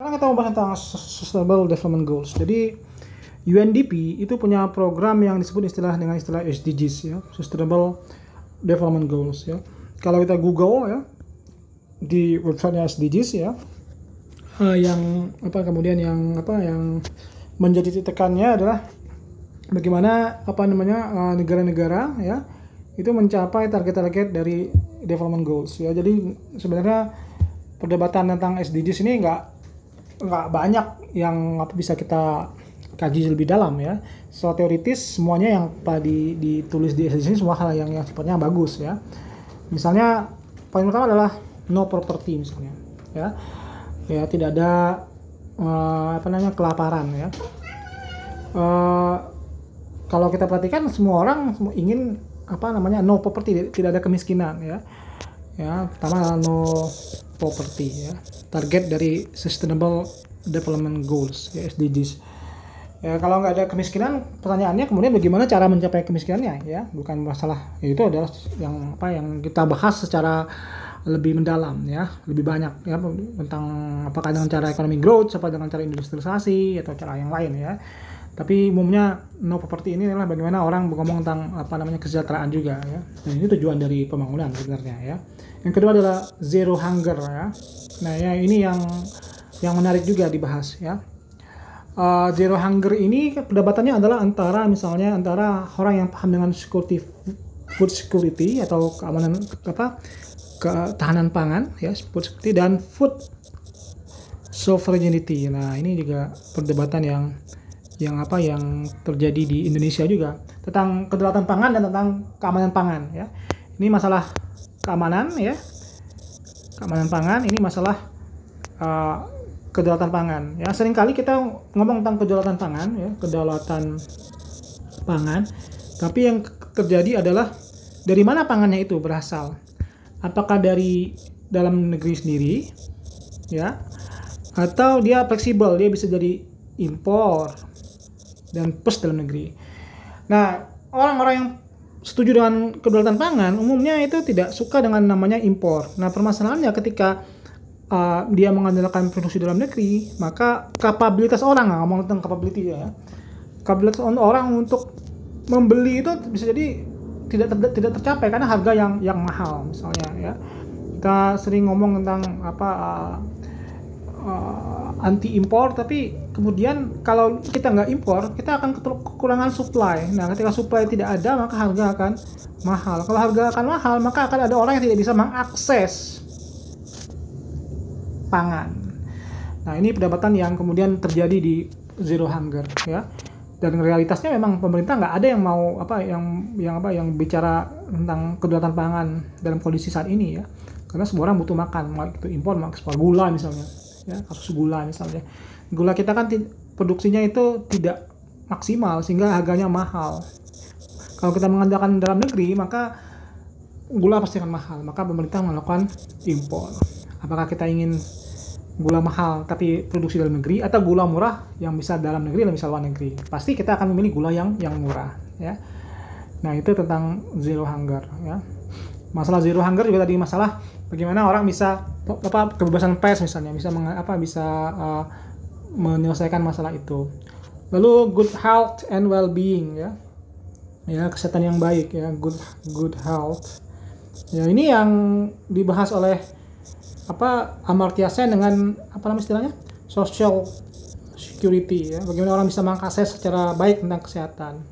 Sekarang kita mau bahas tentang Sustainable Development Goals. Jadi UNDP itu punya program yang disebut dengan istilah SDGs ya, Sustainable Development Goals ya. Kalau kita Google ya di websitenya SDGs ya, yang menjadi titekannya adalah bagaimana negara-negara ya itu mencapai target-target dari development goals ya. Jadi sebenarnya perdebatan tentang SDGs ini nggak banyak yang bisa kita kaji lebih dalam ya. So teoritis semuanya yang ditulis di SDGs ini semua hal yang sifatnya bagus ya. Misalnya paling pertama adalah no poverty misalnya ya. Ya tidak ada kelaparan ya. Kalau kita perhatikan semua orang ingin no poverty, tidak ada kemiskinan ya. Ya, pertama no poverty ya. Target dari Sustainable Development Goals ya, SDGs. Ya, kalau nggak ada kemiskinan, pertanyaannya kemudian bagaimana cara mencapai kemiskinannya ya, bukan masalah ya, itu adalah yang kita bahas secara lebih mendalam ya, lebih banyak ya tentang apakah dengan cara economic growth, apa dengan cara industrialisasi atau cara yang lain ya. Tapi umumnya no poverty ini adalah bagaimana orang ngomong tentang kesejahteraan juga ya. Dan ini tujuan dari pembangunan sebenarnya ya. Yang kedua adalah zero hunger ya. Nah ya ini yang menarik juga dibahas ya. Zero hunger ini perdebatannya adalah antara orang yang paham dengan food security atau keamanan ketahanan pangan ya, food security, dan food sovereignty. Nah ini juga perdebatan yang terjadi di Indonesia juga tentang kedaulatan pangan dan tentang keamanan pangan ya. Ini masalah keamanan ya, keamanan pangan, ini masalah kedaulatan pangan ya. Seringkali kita ngomong tentang kedaulatan pangan ya, kedaulatan pangan, tapi yang terjadi adalah dari mana pangannya itu berasal. Apakah dari dalam negeri sendiri ya, atau dia fleksibel, dia bisa jadi impor dan plus dalam negeri. Nah, orang-orang yang setuju dengan kedaulatan pangan umumnya itu tidak suka dengan namanya impor. Nah, permasalahannya ketika dia mengandalkan produksi dalam negeri, maka kapabilitas orang, ngomong tentang capability ya, kapabilitas orang untuk membeli itu bisa jadi tidak tercapai karena harga yang mahal misalnya ya. Kita sering ngomong tentang anti impor, tapi kemudian kalau kita nggak impor, kita akan kekurangan supply. Nah, ketika supply tidak ada, maka harga akan mahal. Kalau harga akan mahal, maka akan ada orang yang tidak bisa mengakses pangan. Nah, ini perdebatan yang kemudian terjadi di zero hunger ya. Dan realitasnya memang pemerintah nggak ada yang mau yang bicara tentang kedaulatan pangan dalam kondisi saat ini ya. Karena semua orang butuh makan, mau itu impor, mau ekspor gula misalnya. Ya, kasus gula misalnya, gula kita kan produksinya itu tidak maksimal sehingga harganya mahal. Kalau kita mengandalkan dalam negeri, maka gula pasti akan mahal, maka pemerintah melakukan impor. Apakah kita ingin gula mahal tapi produksi dalam negeri, atau gula murah yang bisa dalam negeri dan bisa luar negeri? Pasti kita akan memilih gula yang murah ya. Nah, itu tentang zero hunger ya. Masalah zero hunger juga tadi masalah bagaimana orang bisa kebebasan pers misalnya bisa menyelesaikan masalah itu. Lalu good health and well-being ya. Ya, kesehatan yang baik ya, good health. Ya, ini yang dibahas oleh Amartya Sen dengan istilahnya? Social security ya. Bagaimana orang bisa mengakses secara baik tentang kesehatan.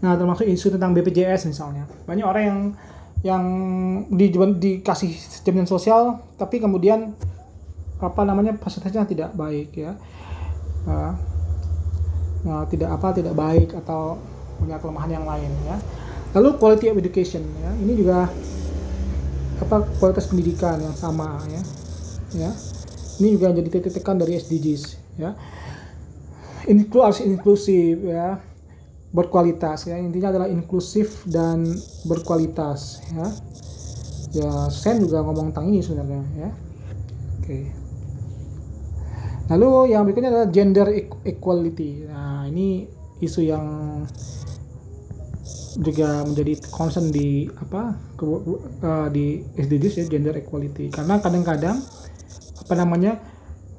Nah, termasuk isu tentang BPJS misalnya. Banyak orang yang dikasih jaminan sosial tapi kemudian fasilitasnya tidak baik ya, tidak baik atau punya kelemahan yang lain ya. Lalu quality of education ya, ini juga kualitas pendidikan yang sama ya. Ini juga jadi titik-tikan dari SDGs ya. Harus inklusif ya, berkualitas ya, intinya adalah inklusif dan berkualitas ya. Ya, Sen juga ngomong tentang ini sebenarnya ya. Oke. Lalu yang berikutnya adalah gender equality. Nah, ini isu yang juga menjadi concern di di SDGs ya, gender equality. Karena kadang-kadang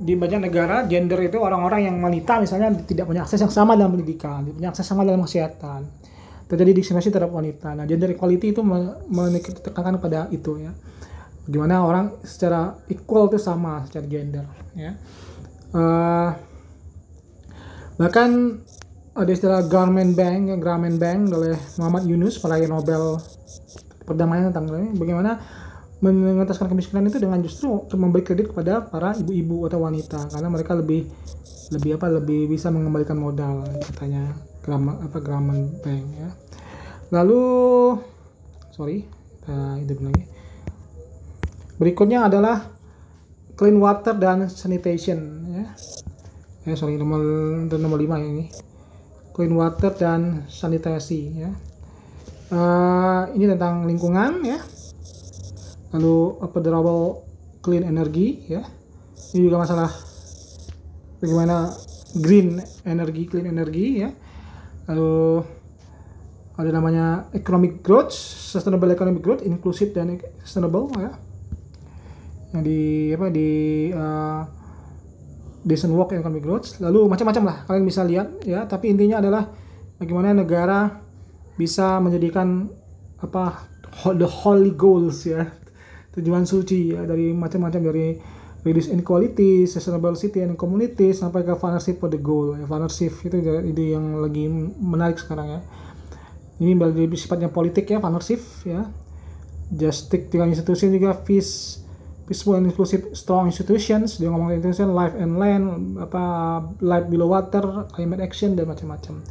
di banyak negara gender itu orang-orang yang wanita misalnya tidak punya akses yang sama dalam pendidikan, tidak punya akses sama dalam kesehatan, terjadi diskriminasi terhadap wanita. Nah, gender equality itu menekankan pada itu ya, bagaimana orang secara equal itu sama secara gender ya. Bahkan ada istilah Grameen Bank oleh Muhammad Yunus, peraih Nobel perdamaian, tentang bagaimana mengentaskan kemiskinan itu dengan justru memberi kredit kepada para ibu-ibu atau wanita, karena mereka lebih bisa mengembalikan modal katanya Grameen Bank ya. Lalu itu lagi. Berikutnya adalah clean water dan sanitation ya. Nomor 5 ini. Clean water dan sanitasi ya. Ini tentang lingkungan ya. Lalu affordable clean energy ya. Ini juga masalah bagaimana green energy, clean energy ya. Lalu ada namanya economic growth, sustainable economic growth, inclusive dan sustainable ya. Yang di decent work economic growth. Lalu macam-macam lah kalian bisa lihat ya, tapi intinya adalah bagaimana negara bisa menjadikan the holy goals ya, tujuan suci ya, dari macam-macam, dari reduce inequality, sustainable city and community sampai ke partnership for the goal ya. Partnership itu ide yang lagi menarik sekarang ya. Ini lebih sifatnya politik ya, partnership ya. Just stick dengan institusi juga, peaceful and inclusive strong institutions. Dia ngomong institution, life and land, life below water, climate action dan macam-macam.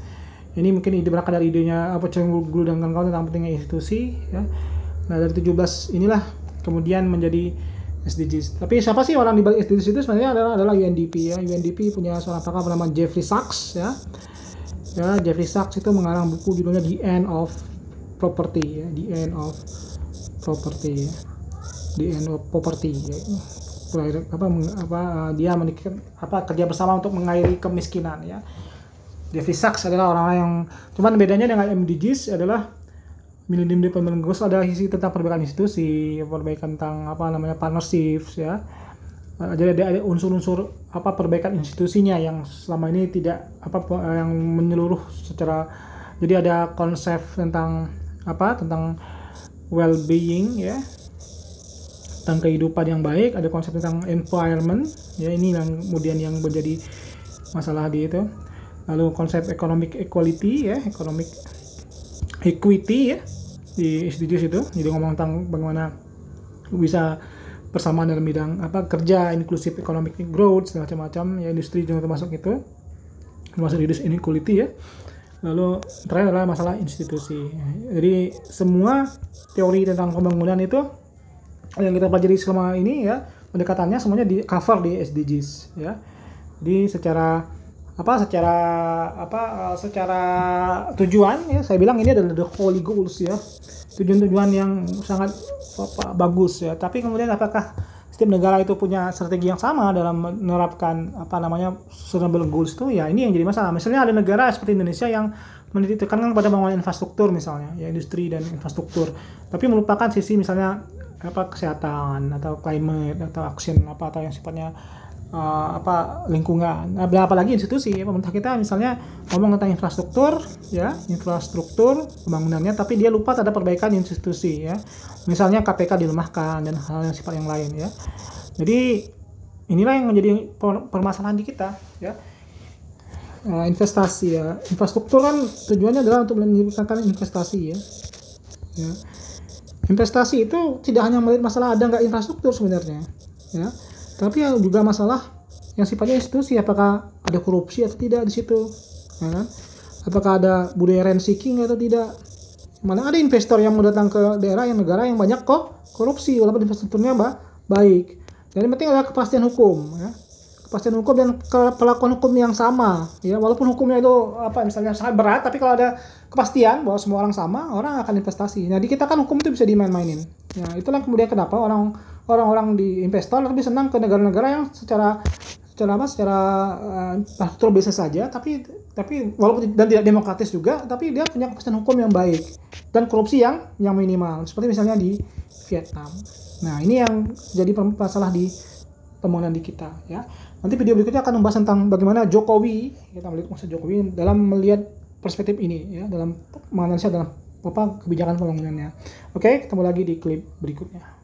Ini mungkin ide berangkat dari idenya Postecoglou dan kawan-kawan tentang pentingnya institusi ya. Nah, dari 17 inilah kemudian menjadi SDGs. Tapi siapa sih orang di balik SDGs itu? Sebenarnya adalah UNDP ya. UNDP punya seorang pakar bernama Jeffrey Sachs ya. Ya, Jeffrey Sachs itu mengarang buku judulnya The End of Property ya. The End of Property ya. The End of Poverty ya. Dia kerja bersama untuk mengakhiri kemiskinan ya. Jeffrey Sachs adalah orang-orang yang, cuman bedanya dengan MDGs adalah Millennium Development Goals ada isi tentang perbaikan institusi, perbaikan tentang partnerships ya. Jadi ada unsur-unsur perbaikan institusinya yang selama ini tidak yang menyeluruh secara, jadi ada konsep tentang well-being ya, tentang kehidupan yang baik, ada konsep tentang environment ya, ini yang kemudian yang menjadi masalah di itu. Lalu konsep economic equality ya, economic equity ya di SDGs itu. Jadi ngomong tentang bagaimana bisa persamaan dalam bidang kerja, inclusive economic growth dan macam-macam ya, industri juga termasuk itu, termasuk reduce inequality ya. Lalu terakhir adalah masalah institusi. Jadi semua teori tentang pembangunan itu yang kita pelajari selama ini ya, pendekatannya semuanya di cover di SDGs ya. Jadi secara tujuan ya, saya bilang ini adalah the holy goals ya, tujuan-tujuan yang sangat bagus ya. Tapi kemudian apakah setiap negara itu punya strategi yang sama dalam menerapkan sustainable goals itu ya, ini yang jadi masalah. Misalnya ada negara seperti Indonesia yang menitekankan pada pembangunan infrastruktur misalnya ya, industri dan infrastruktur, tapi melupakan sisi misalnya kesehatan atau climate atau action atau yang sifatnya lingkungan. Nah, apalagi institusi ya, pemerintah kita misalnya ngomong tentang infrastruktur ya, infrastruktur pembangunannya, tapi dia lupa ada perbaikan institusi ya. Misalnya KPK dilemahkan dan hal yang sifat yang lain ya. Jadi inilah yang menjadi permasalahan di kita ya. Investasi ya, infrastruktur kan tujuannya adalah untuk meningkatkan investasi ya. Investasi itu tidak hanya melihat masalah ada nggak infrastruktur sebenarnya ya, tapi juga masalah yang sifatnya institusi, apakah ada korupsi atau tidak di situ ya kan? Apakah ada budaya rent seeking atau tidak. Mana ada investor yang mau datang ke negara yang banyak kok korupsi walaupun infrastrukturnya baik. Jadi penting adalah kepastian hukum ya, kepastian hukum dan perlakuan hukum yang sama ya, walaupun hukumnya itu misalnya sangat berat, tapi kalau ada kepastian bahwa semua orang sama, orang akan investasi. Nah, di kita kan hukum itu bisa dimain-mainin ya. Itulah kemudian kenapa orang-orang di investor lebih senang ke negara-negara yang secara infrastruktur biasa saja, tapi walaupun dan tidak demokratis juga, tapi dia punya kepastian hukum yang baik dan korupsi yang minimal, seperti misalnya di Vietnam. Nah, ini yang jadi masalah di pembangunan di kita ya. Nanti video berikutnya akan membahas tentang bagaimana Jokowi, kita melihat masa Jokowi dalam melihat perspektif ini ya, dalam menganalisa dalam kebijakan pembangunannya. Oke, ketemu lagi di klip berikutnya.